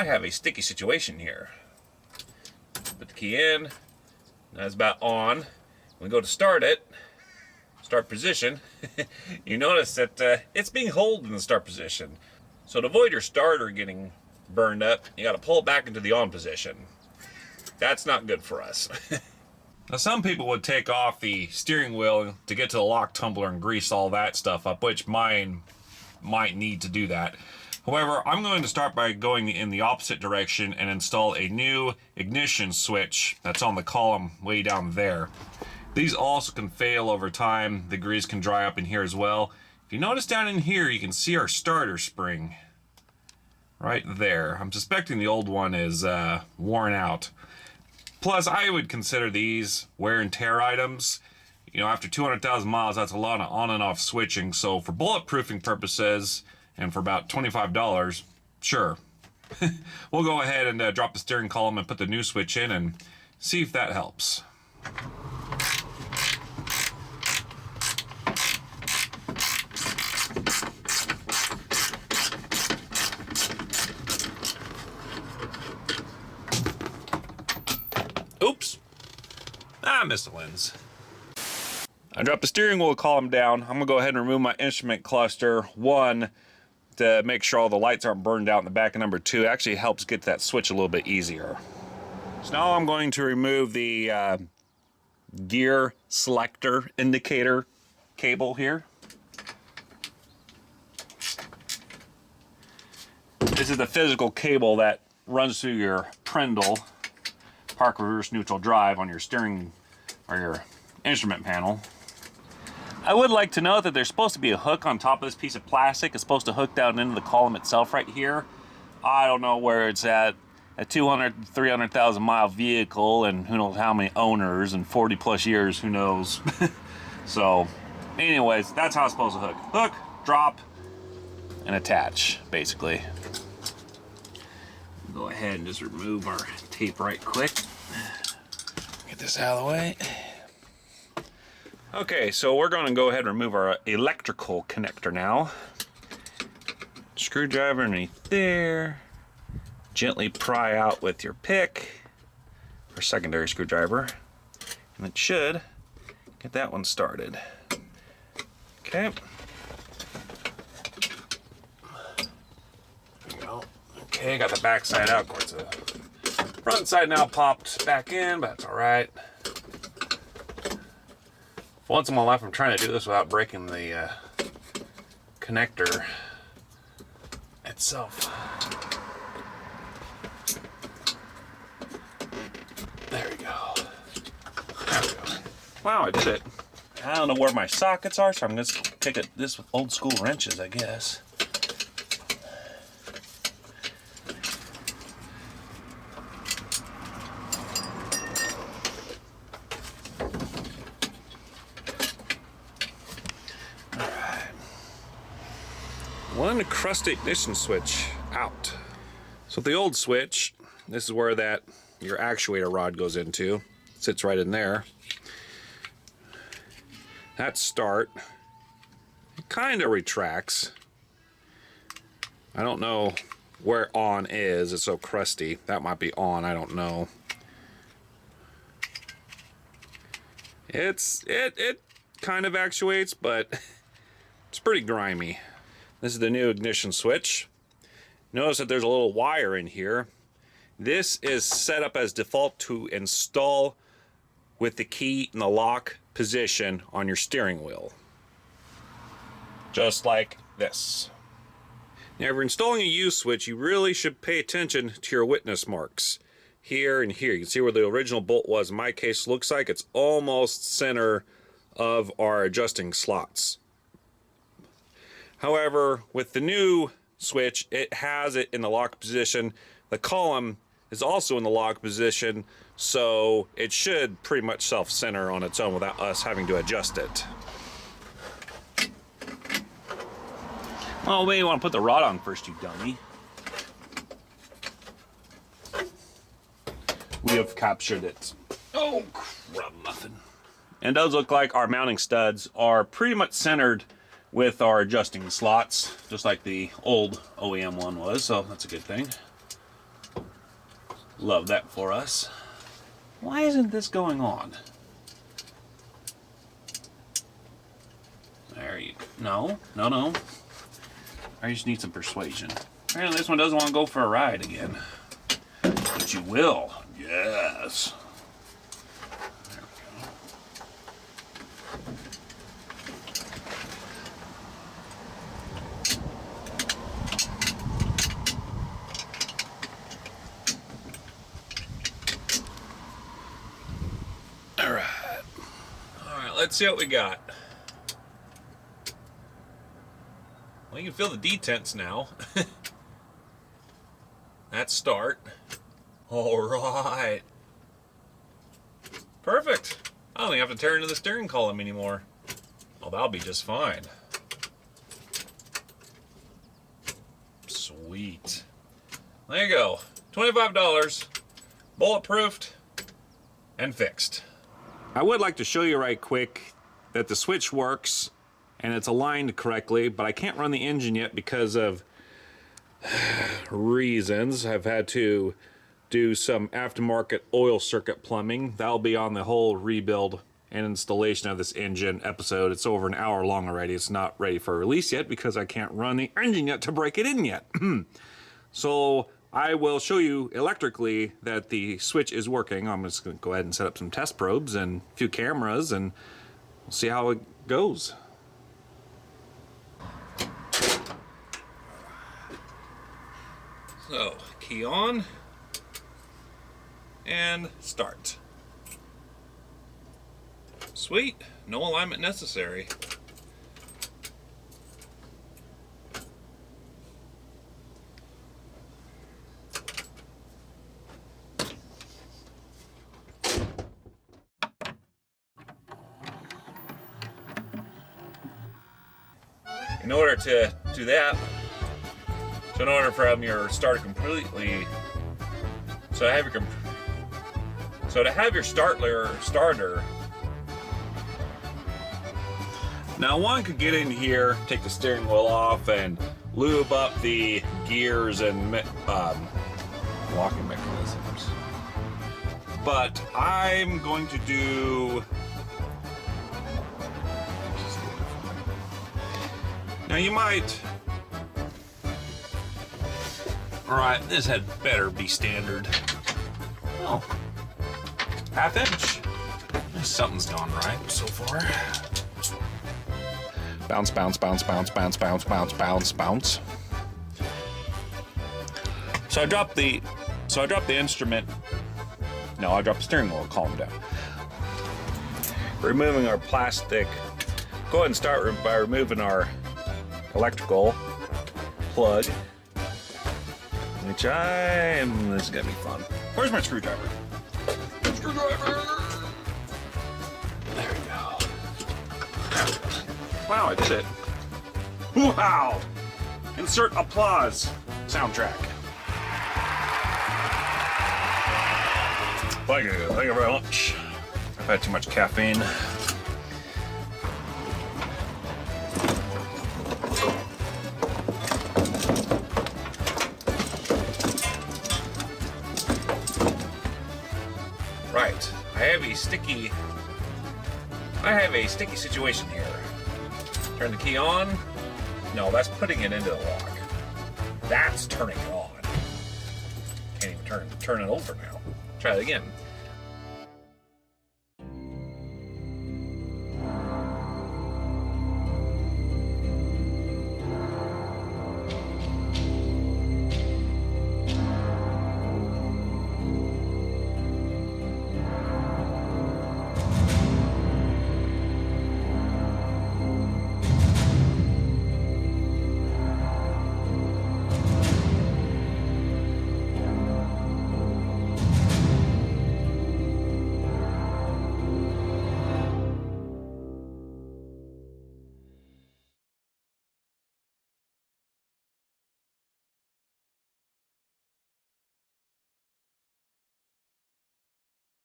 I have a sticky situation here. Put the key in. That's about on. When we go to start it, start position, you notice that it's being held in the start position. So to avoid your starter getting burned up, you got to pull it back into the on position. That's not good for us. Now some people would take off the steering wheel to get to the lock tumbler and grease all that stuff up, which mine might need to do that. However, I'm going to start by going in the opposite direction and install a new ignition switch that's on the column way down there. These also can fail over time. The grease can dry up in here as well. If you notice down in here, you can see our starter spring right there. I'm suspecting the old one is worn out. Plus, I would consider these wear and tear items. You know, after 200,000 miles, that's a lot of on and off switching. So for bulletproofing purposes, and for about $25, sure. We'll go ahead and drop the steering column and put the new switch in and see if that helps. Oops, I missed the lens. I dropped the steering wheel column down. I'm gonna go ahead and remove my instrument cluster. One, to make sure all the lights aren't burned out in the back, and number two, it actually helps get that switch a little bit easier. So now I'm going to remove the gear selector indicator cable here. This is the physical cable that runs through your Prendle park reverse neutral drive on your steering or your instrument panel. I would like to note that there's supposed to be a hook on top of this piece of plastic. It's supposed to hook down into the column itself right here. I don't know where it's at. A 200, 300,000 mile vehicle and who knows how many owners and 40 plus years, who knows. So anyways, that's how it's supposed to hook. Hook, drop, and attach, basically. Go ahead and just remove our tape right quick. Get this out of the way. Okay, so we're going to go ahead and remove our electrical connector now. Screwdriver underneath there. Gently pry out with your pick or secondary screwdriver, and it should get that one started. Okay. There we go. Okay, got the back side out. Of course, the front side now popped back in, but that's all right. Once in my life, I'm trying to do this without breaking the connector itself. There we go. There we go. Wow, I did it. I don't know where my sockets are, so I'm going to take this with old school wrenches, I guess. One crusty ignition switch out. So the old switch, this is where that your actuator rod goes into. It sits right in there. That start, it kind of retracts. I don't know where on is. It's so crusty. That might be on. I don't know. It kind of actuates, but it's pretty grimy. This is the new ignition switch. Notice that there's a little wire in here. This is set up as default to install with the key in the lock position on your steering wheel. Just like this. Now, if you're installing a U switch, you really should pay attention to your witness marks. Here and here. You can see where the original bolt was. In my case, looks like it's almost center of our adjusting slots. However, with the new switch, it has it in the lock position. The column is also in the lock position, so it should pretty much self-center on its own without us having to adjust it. Well, maybe you want to put the rod on first, you dummy. We have captured it. Oh, crap muffin. And it does look like our mounting studs are pretty much centered with our adjusting slots, just like the old OEM one was, so that's a good thing. Love that for us. Why isn't this going on? There you go. No, no, no. I just need some persuasion. Apparently this one doesn't want to go for a ride again. But you will. Yes. There we go. All right. All right, let's see what we got. Well, you can feel the detents now. That's start. All right. Perfect. I don't even have to tear into the steering column anymore. Oh, that'll be just fine. Sweet. There you go. $25. Bulletproofed and fixed. I would like to show you right quick that the switch works and it's aligned correctly, but I can't run the engine yet because of reasons. I've had to do some aftermarket oil circuit plumbing. That'll be on the whole rebuild and installation of this engine episode. It's over an hour long already. It's not ready for release yet because I can't run the engine yet to break it in yet. So I will show you electrically that the switch is working. I'm just going to go ahead and set up some test probes and a few cameras and we'll see how it goes. So, key on, and start. Sweet, no alignment necessary. In order to do that, so in order from your starter completely, so to have your starter, now one could get in here, take the steering wheel off, and lube up the gears and locking mechanisms. But I'm going to do. Now you might. Alright, this had better be standard. Oh, ½ inch. Something's gone right so far. Bounce, bounce, bounce, bounce, bounce, bounce, bounce, bounce, bounce. So I dropped the instrument. No, I dropped the steering wheel. Calm down. Removing our plastic. Go ahead and start by removing our electrical plug. Which this is gonna be fun. Where's my screwdriver? Screwdriver! There we go. Wow, I did it. Wow! Insert applause soundtrack. Thank you very much. I've had too much caffeine. Right, I have a sticky situation here. Turn the key on. No, that's putting it into the lock. That's turning it on. Can't even turn it over now. Try it again.